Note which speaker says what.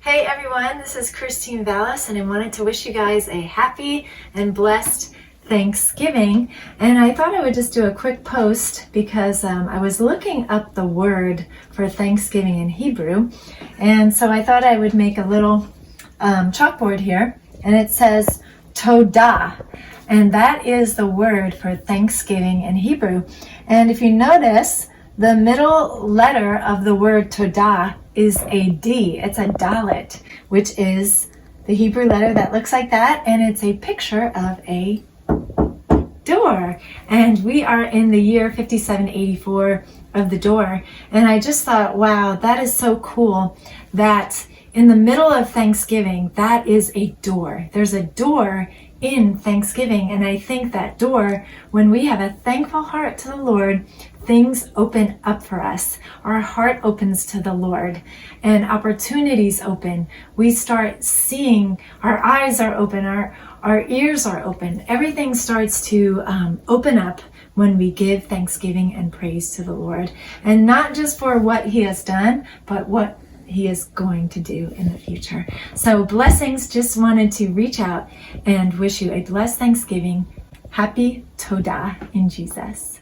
Speaker 1: Hey everyone, this is Christine Vales and I wanted to wish you guys a happy and blessed Thanksgiving. And I thought I would just do a quick post because I was looking up the word for Thanksgiving in Hebrew. And so I thought I would make a little chalkboard here, and it says TODAH. And that is the word for Thanksgiving in Hebrew. And if you notice, the middle letter of the word TODAH is a D. It's a dalet, which is the Hebrew letter that looks like that, and it's a picture of a door. And we are in the year 5784 of the door. And I just thought, wow, that is so cool that in the middle of Thanksgiving, that is a door. There's a door in Thanksgiving. And I think that door, when we have a thankful heart to the Lord, things open up for us. Our heart opens to the Lord and opportunities open. We start seeing, our eyes are open, our ears are open. Everything starts to open up when we give thanksgiving and praise to the Lord. And not just for what He has done, but what He is going to do in the future. So blessings, just wanted to reach out and wish you a blessed Thanksgiving. Happy TODAH in Jesus.